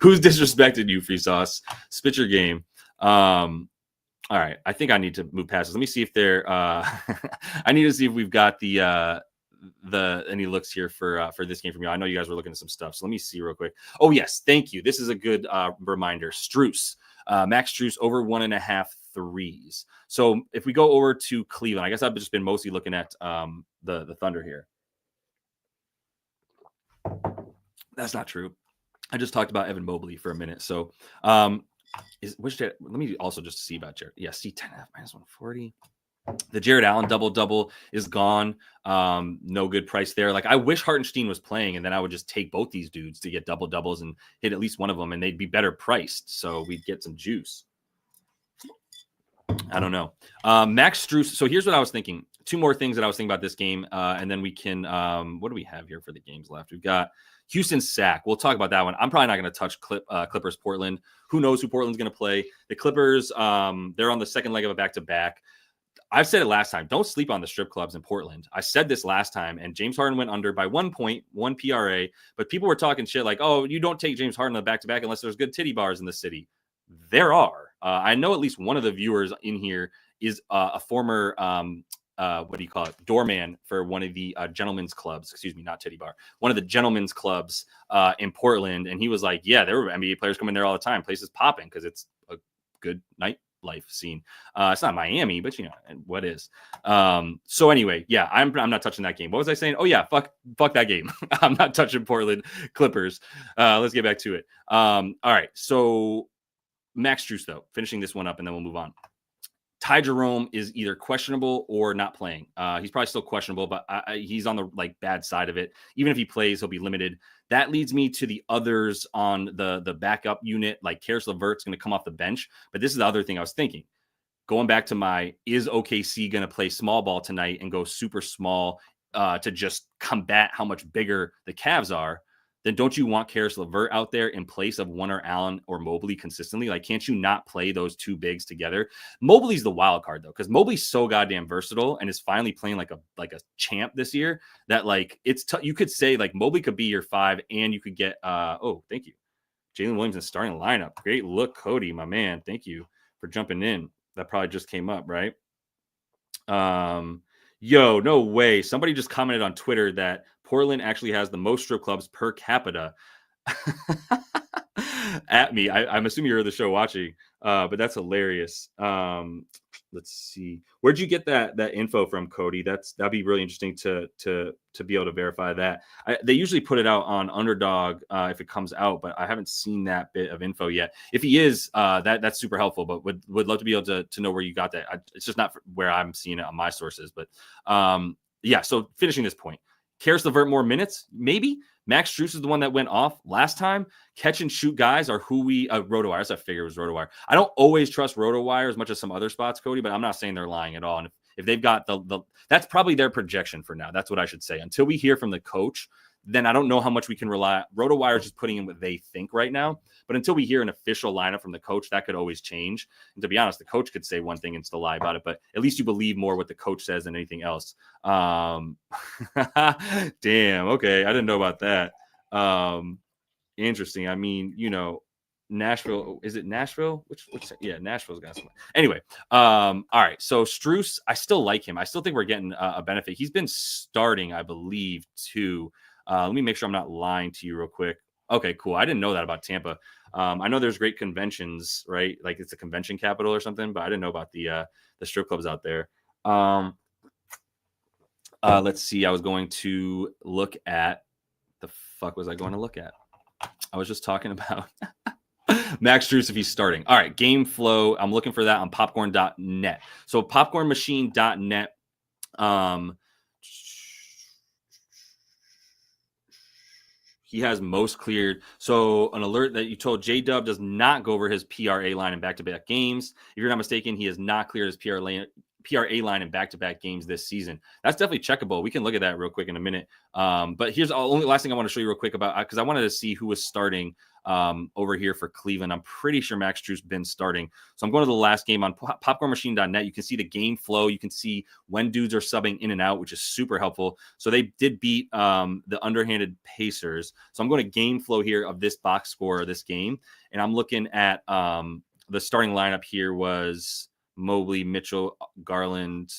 Who's disrespected you, Free Sauce? Spit your game. All right, I think I need to move past this. Let me see if they're. I need to see if we've got the any looks here for this game from you. I know you guys were looking at some stuff, so let me see real quick. Oh yes, thank you. This is a good reminder. Strus, Max Strus over 1.5 threes. So if we go over to Cleveland, I guess I've just been mostly looking at the Thunder here. That's not true. I just talked about Evan Mobley for a minute. So let me also just see about Jared. Yeah, C 10.5 minus 140. The Jared Allen double is gone. No good price there. Like, I wish Hartenstein was playing, and then I would just take both these dudes to get doubles and hit at least one of them, and they'd be better priced. So we'd get some juice. I don't know. Max Strus. So here's what I was thinking. 2 more things that I was thinking about this game, and then we can. What do we have here for the games left? We've got Houston Sac. We'll talk about that one. I'm probably not going to touch Clippers Portland. Who knows who Portland's going to play? The Clippers. They're on the second leg of a back-to-back. I've said it last time. Don't sleep on the strip clubs in Portland. I said this last time, and James Harden went under by 1 point, 1 PRA. But people were talking shit like, "Oh, you don't take James Harden on the back-to-back unless there's good titty bars in the city." There are. I know at least one of the viewers in here is a former, what do you call it, doorman for one of the gentlemen's clubs. Excuse me, not titty bar. One of the gentlemen's clubs in Portland, and he was like, "Yeah, there were NBA players coming there all the time. Place is popping because it's a good night life scene." It's not Miami, but and what is. So anyway, yeah, I'm not touching that game. What was I saying? Oh yeah, fuck that game. I'm not touching Portland Clippers. Let's get back to it. All right, so Max Strus though, finishing this one up, and then we'll move on. Ty Jerome is either questionable or not playing. He's probably still questionable, but he's on the bad side of it. Even if he plays, he'll be limited. That leads me to the others on the backup unit. Like, Karis LeVert's going to come off the bench. But this is the other thing I was thinking. Going back to is OKC going to play small ball tonight and go super small to just combat how much bigger the Cavs are? Then don't you want Karis LeVert out there in place of one or Allen or Mobley consistently? Like, can't you not play those 2 bigs together? Mobley's the wild card though, because Mobley's so goddamn versatile and is finally playing like a champ this year that it's you could say Mobley could be your 5, and you could get oh, thank you, Jalen Williams in starting lineup. Great look, Cody, my man. Thank you for jumping in. That probably just came up, right? Yo, no way. Somebody just commented on Twitter that Portland actually has the most strip clubs per capita. At me. I'm assuming you're the show watching, but that's hilarious. Let's see. Where'd you get that info from, Cody? That'd be really interesting to be able to verify that. They usually put it out on Underdog if it comes out, but I haven't seen that bit of info yet. If he is, that's super helpful. But would love to be able to know where you got that. It's just not where I'm seeing it on my sources. But yeah. So finishing this point, Karis LeVert more minutes, maybe. Max Strus is the one that went off last time. Catch and shoot guys are who we RotoWire. As I figured it was RotoWire. I don't always trust RotoWire as much as some other spots, Cody, but I'm not saying they're lying at all. And if they've got that's probably their projection for now. That's what I should say. Until we hear from the coach, then I don't know how much we can rely. RotoWire is just putting in what they think right now. But until we hear an official lineup from the coach, that could always change. And to be honest, the coach could say one thing and still lie about it. But at least you believe more what the coach says than anything else. Damn. Okay. I didn't know about that. Interesting. I mean, Nashville. Is it Nashville? Yeah, Nashville's got some. Anyway. All right. So Strus, I still like him. I still think we're getting a benefit. He's been starting, I believe, too. Let me make sure I'm not lying to you real quick. Okay, cool. I didn't know that about Tampa. I know there's great conventions, right? Like it's a convention capital or something, but I didn't know about the strip clubs out there. Let's see. I was going to look at the fuck was I going to look at? I was just talking about Max Strus if he's starting. All right, game flow. I'm looking for that on popcorn.net. So popcornmachine.net. He has most cleared. So an alert that you told J-Dub does not go over his PRA line in back-to-back games. If you're not mistaken, he has not cleared his PRA line in back-to-back games this season. That's definitely checkable. We can look at that real quick in a minute. But here's the only last thing I want to show you real quick about, because I wanted to see who was starting over here for Cleveland. I'm pretty sure Max Strus been starting. So I'm going to the last game on popcornmachine.net. You can see the game flow. You can see when dudes are subbing in and out, which is super helpful. So they did beat the underhanded Pacers. So I'm going to game flow here of this box score of this game. And I'm looking at the starting lineup here was Mobley, Mitchell, Garland.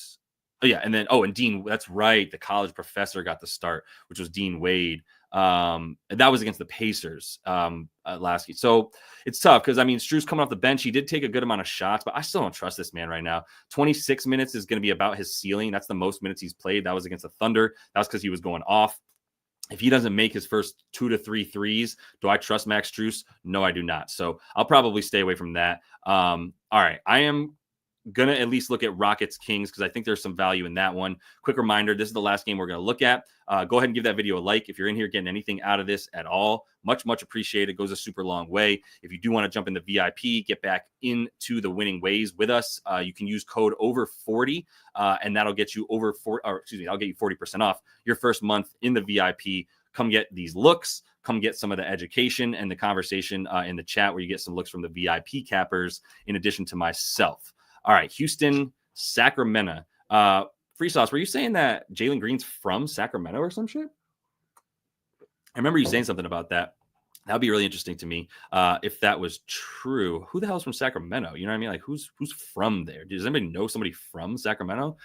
Oh, yeah. And then, and Dean, that's right. The college professor got the start, which was Dean Wade. And that was against the Pacers last week. So it's tough because, I mean, Strus coming off the bench, he did take a good amount of shots, but I still don't trust this man right now. 26 minutes is going to be about his ceiling. That's the most minutes he's played. That was against the Thunder. That was because he was going off. If he doesn't make his first 2 to 3 threes, do I trust Max Strus? No, I do not. So I'll probably stay away from that. All right. I am going to at least look at Rockets Kings because I think there's some value in that one. Quick reminder, this is the last game we're going to look at. Go ahead and give that video a like. If you're in here getting anything out of this at all, much appreciated. It goes a super long way. If you do want to jump into VIP, get back into the winning ways with us, you can use code over40 and that'll get you I'll get you 40% off your first month in the VIP. Come get these looks. Come get some of the education and the conversation in the chat where you get some looks from the VIP cappers in addition to myself. All right, Houston, Sacramento. Free Sauce, were you saying that Jalen Green's from Sacramento or some shit? I remember you saying something about that. That would be really interesting to me if that was true. Who the hell is from Sacramento? You know what I mean? Like, who's from there? Does anybody know somebody from Sacramento?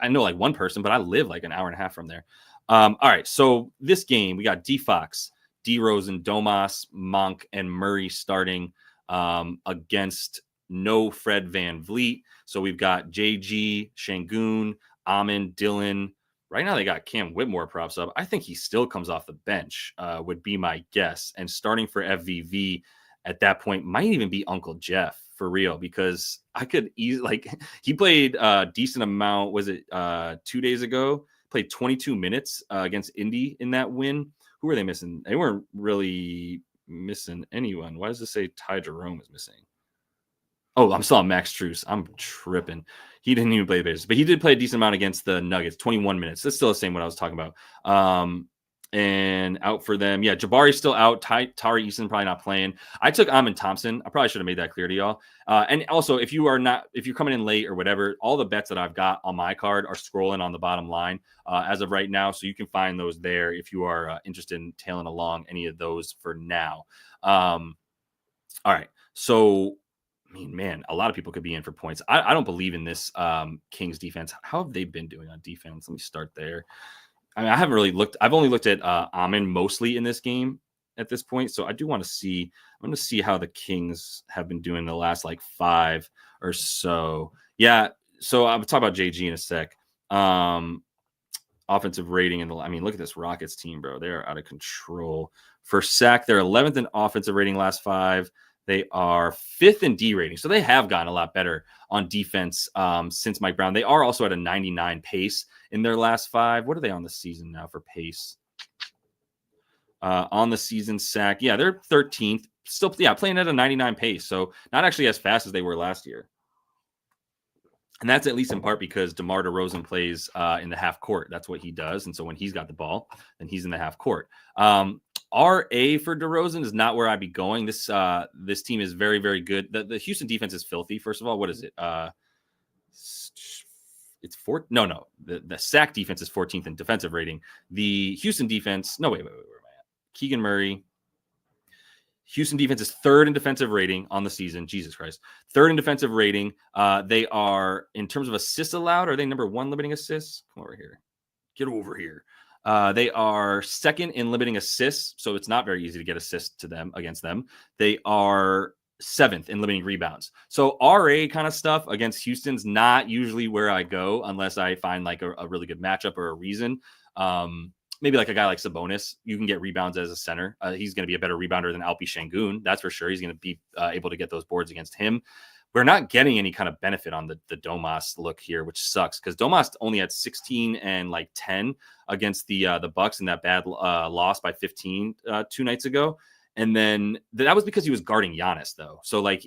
I know like one person, but I live like an hour and a half from there. All right, so this game, we got D-Fox, DeRozan, Domas, Monk, and Murray starting against no Fred VanVleet. So we've got JG, Şengün, Amin, Dylan. Right now they got Cam Whitmore props up. I think he still comes off the bench, would be my guess. And starting for FVV at that point might even be Uncle Jeff for real, because I could easily, he played a decent amount. Was it 2 days ago? Played 22 minutes against Indy in that win. Who were they missing? They weren't really missing anyone. Why does it say Ty Jerome is missing? Oh, I'm still on Max Strus. I'm tripping. He didn't even play the Pacers, but he did play a decent amount against the Nuggets, 21 minutes. That's still the same what I was talking about. And out for them. Yeah, Jabari's still out. Tari Eason probably not playing. I took Amin Thompson. I probably should have made that clear to y'all. And also, if you're coming in late or whatever, all the bets that I've got on my card are scrolling on the bottom line as of right now. So you can find those there if you are interested in tailing along any of those for now. All right. So, I mean, man, a lot of people could be in for points. I don't believe in this Kings defense. How have they been doing on defense? Let me start there. I mean, I haven't really looked. I've only looked at Amin mostly in this game at this point. So I do want to see. I'm going to see how the Kings have been doing the last like 5 or so. Yeah. So I'll talk about JG in a sec. Offensive rating I mean, look at this Rockets team, bro. They're out of control. For sack, they're 11th in offensive rating last 5. They are 5th in D rating. So they have gotten a lot better on defense since Mike Brown. They are also at a 99 pace in their last 5. What are they on the season now for pace? On the season sack. Yeah, they're 13th. Still, playing at a 99 pace. So not actually as fast as they were last year. And that's at least in part because DeMar DeRozan plays in the half court. That's what he does. And so when he's got the ball, then he's in the half court. RA for DeRozan is not where I'd be going. This team is very, very good. The Houston defense is filthy. First of all, what is it? It's 4. No. The sack defense is 14th in defensive rating. The Houston defense. No, wait. Where am I at? Keegan Murray. Houston defense is 3rd in defensive rating on the season. Jesus Christ. 3rd in defensive rating. They are, in terms of assists allowed, are they number 1 limiting assists? Come over here. Get over here. They are 2nd in limiting assists, so it's not very easy to get assists against them. They are 7th in limiting rebounds. So RA kind of stuff against Houston's not usually where I go unless I find like a really good matchup or a reason. maybe like a guy like Sabonis, you can get rebounds as a center. He's going to be a better rebounder than Alpi Şengün. That's for sure. He's going to be able to get those boards against him. We're not getting any kind of benefit on the Domas look here, which sucks because Domas only had 16 and like 10 against the Bucks in that bad loss by 15 2 nights ago. And then that was because he was guarding Giannis, though. So, like,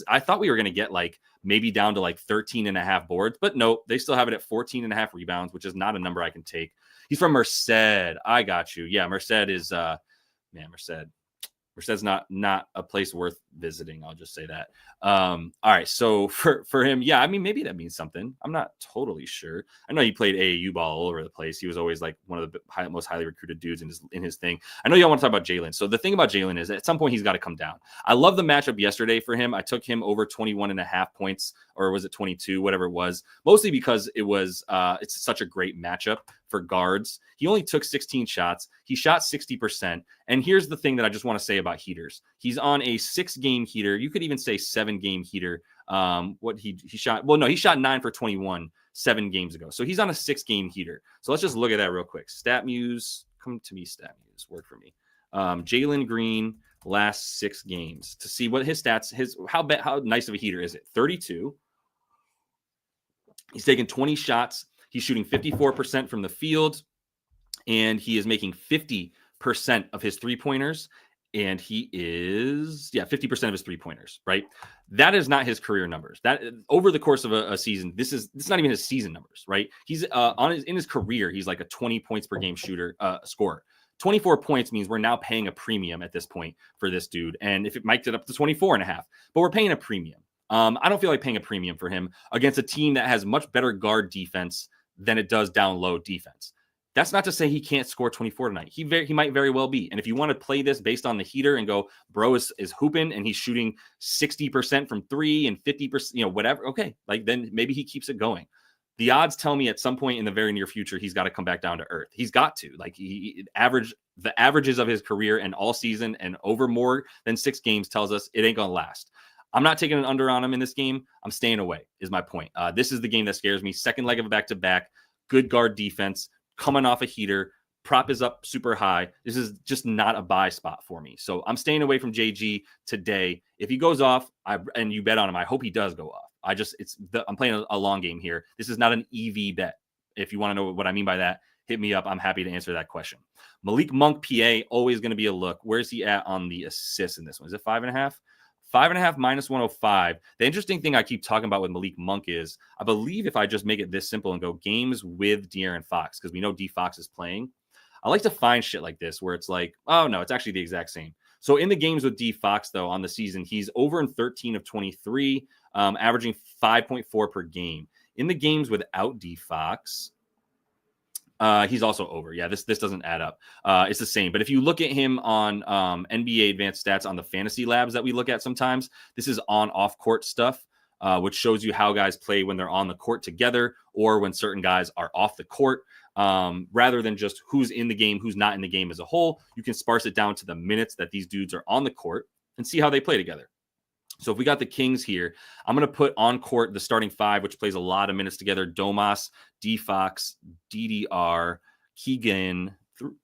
I thought we were going to get, like, maybe down to, like, 13 and a half boards. But no, they still have it at 14 and a half rebounds, which is not a number I can take. He's from Merced. I got you. Yeah, Merced is, Merced's not a place worth visiting. I'll just say that. All right. So for him, yeah, I mean, maybe that means something. I'm not totally sure. I know he played AAU ball all over the place. He was always like one of the most highly recruited dudes in his thing. I know y'all want to talk about Jalen. So the thing about Jalen is at some point he's got to come down. I love the matchup yesterday for him. I took him over 21 and a half points, or was it 22, whatever it was, mostly because it's such a great matchup for guards. He only took 16 shots. He shot 60%. And here's the thing that I just want to say about heaters. He's on a 6-game heater. You could even say 7-game heater. He shot 9 for 21 7 games ago. So he's on a 6-game heater. So let's just look at that real quick. StatMuse, come to me, StatMuse, work for me. Jalen Green last 6 games to see what his stats, how nice of a heater is it? 32. He's taken 20 shots. He's shooting 54% from the field, and he is making 50% of his three-pointers, and he is 50% of his three-pointers, right? That is not his career numbers. That over the course of a season, this is not even his season numbers, right? He's in his career, he's like a 20 points per game scorer. 24 points means we're now paying a premium at this point for this dude, and if it mic'd it up to 24 and a half, but we're paying a premium. I don't feel like paying a premium for him against a team that has much better guard defense than it does down low defense. That's not to say he can't score 24 tonight. He might very well be. And if you want to play this based on the heater and go, bro is hooping and he's shooting 60% from 3 and 50%, whatever. Okay. Like then maybe he keeps it going. The odds tell me at some point in the very near future, he's got to come back down to earth. He's got to the averages of his career and all season and over more than 6 games tells us it ain't going to last. I'm not taking an under on him in this game. I'm staying away is my point. This is the game that scares me. Second leg of a back-to-back, good guard defense, coming off a heater, prop is up super high. This is just not a buy spot for me. So I'm staying away from JG today. If he goes off and you bet on him, I hope he does go off. I'm playing a long game here. This is not an EV bet. If you want to know what I mean by that, hit me up. I'm happy to answer that question. Malik Monk, PA, always going to be a look. Where's he at on the assists in this one? Is it 5.5? 5.5 minus 105. The interesting thing I keep talking about with Malik Monk is I believe if I just make it this simple and go games with De'Aaron Fox, because we know D Fox is playing, I like to find shit like this where it's like, oh no, it's actually the exact same. So in the games with D Fox, though, on the season, he's over in 13 of 23, averaging 5.4 per game. In the games without D Fox, he's also over. Yeah, this doesn't add up. It's the same. But if you look at him on NBA Advanced Stats on the fantasy labs that we look at sometimes, this is on off-court stuff, which shows you how guys play when they're on the court together or when certain guys are off the court. Rather than just who's in the game, who's not in the game as a whole, you can sparse it down to the minutes that these dudes are on the court and see how they play together. So if we got the Kings here, I'm going to put on court the starting 5, which plays a lot of minutes together. Domas, D Fox, DDR, Keegan,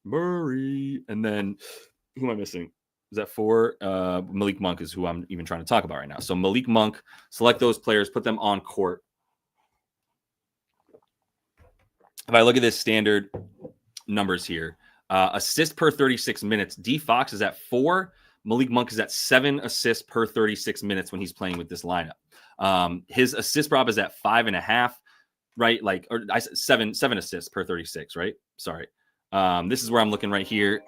Murray, and then who am I missing? Is that 4? Malik Monk is who I'm even trying to talk about right now. So Malik Monk, select those players, put them on court. If I look at this standard numbers here, assist per 36 minutes, D Fox is at 4. Malik Monk is at 7 assists per 36 minutes when he's playing with this lineup. His assist prop is at 5.5, right? Like, or I said 7 assists per 36, right? Sorry. This is where I'm looking right here.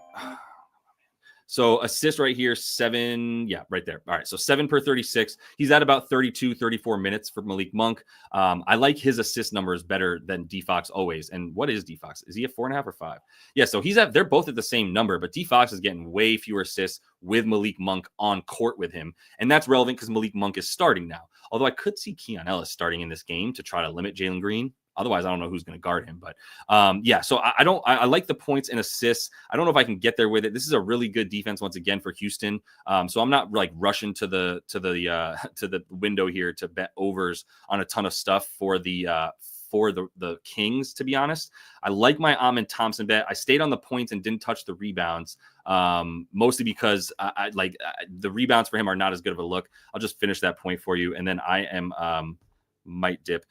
So assist right here, 7. Yeah, right there. All right. So 7 per 36. He's at about 32, 34 minutes for Malik Monk. I like his assist numbers better than D Fox always. And what is D Fox? Is he at 4.5 or 5? Yeah. So they're both at the same number, but D Fox is getting way fewer assists with Malik Monk on court with him. And that's relevant because Malik Monk is starting now. Although I could see Keon Ellis starting in this game to try to limit Jalen Green. Otherwise, I don't know who's going to guard him. But so I like the points and assists. I don't know if I can get there with it. This is a really good defense once again for Houston. So I'm not like rushing to the window here to bet overs on a ton of stuff for the for the Kings, to be honest. I like my Amen Thompson bet. I stayed on the points and didn't touch the rebounds, mostly because the rebounds for him are not as good of a look. I'll just finish that point for you, and then I am might dip.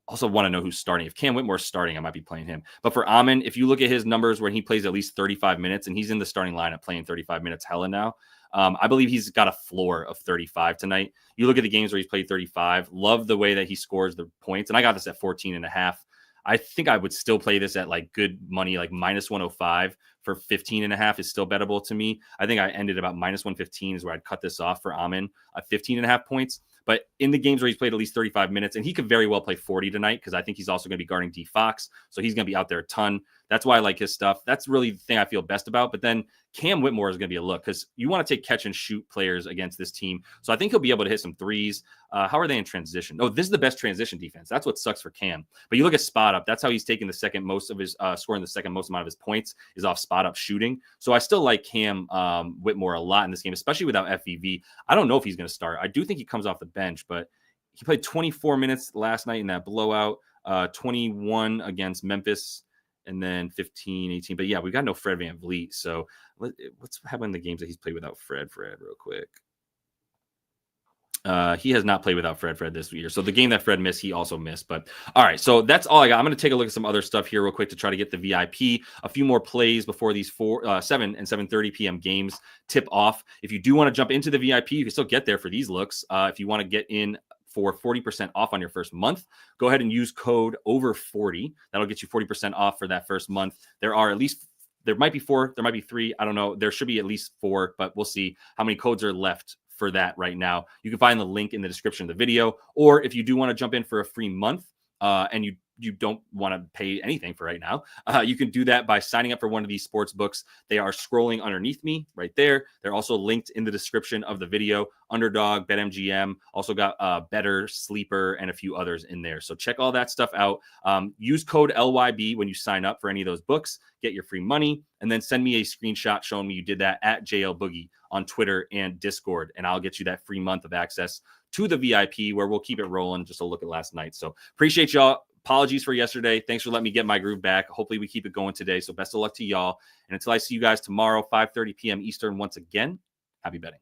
Also want to know who's starting. If Cam Whitmore's starting, I might be playing him. But for Amen, if you look at his numbers when he plays at least 35 minutes, and he's in the starting lineup playing 35 minutes hella now, I believe he's got a floor of 35 tonight. You look at the games where he's played 35. Love the way that he scores the points. And I got this at 14.5. I think I would still play this at like good money, like minus 105 for 15.5 is still bettable to me. I think I ended about minus 115 is where I'd cut this off for Amen at 15.5 points. But in the games where he's played at least 35 minutes, and he could very well play 40 tonight because I think he's also going to be guarding D Fox. So he's going to be out there a ton. That's why I like his stuff. That's really the thing I feel best about. But then Cam Whitmore is going to be a look because you want to take catch and shoot players against this team. So I think he'll be able to hit some threes. How are they in transition? Oh, this is the best transition defense. That's what sucks for Cam. But you look at spot up. That's how he's taking the second most of his scoring the second most amount of his points is off spot up shooting. So I still like Cam Whitmore a lot in this game, especially without FEV. I don't know if he's going to start. I do think he comes off the bench, but he played 24 minutes last night in that blowout, 21 against Memphis, and then 15, 18. But yeah, we got no Fred VanVleet. So what's happening in the games that he's played without Fred real quick? He has not played without Fred this year. So the game that Fred missed, he also missed. But all right, so that's all I got. I'm going to take a look at some other stuff here real quick to try to get the VIP. A few more plays before these 7 and 7:30 p.m. games tip off. If you do want to jump into the VIP, you can still get there for these looks. If you want to get in for 40% off on your first month, go ahead and use code over40. That'll get you 40% off for that first month. There might be 4, there might be 3. I don't know. There should be at least 4, but we'll see how many codes are left for that right now. You can find the link in the description of the video, or if you do want to jump in for a free month and you don't want to pay anything for right now, you can do that by signing up for one of these sports books. They are scrolling underneath me right there. They're also linked in the description of the video. Underdog, BetMGM, also got BETR, Sleeper, and a few others in there. So check all that stuff out. Use code LYB when you sign up for any of those books. Get your free money, and then send me a screenshot showing me you did that at JLBoogie on Twitter and Discord, and I'll get you that free month of access to the VIP where we'll keep it rolling. Just a look at last night. So appreciate y'all. Apologies for yesterday. Thanks for letting me get my groove back. Hopefully we keep it going today. So best of luck to y'all. And until I see you guys tomorrow, 5:30 p.m. Eastern once again, happy betting.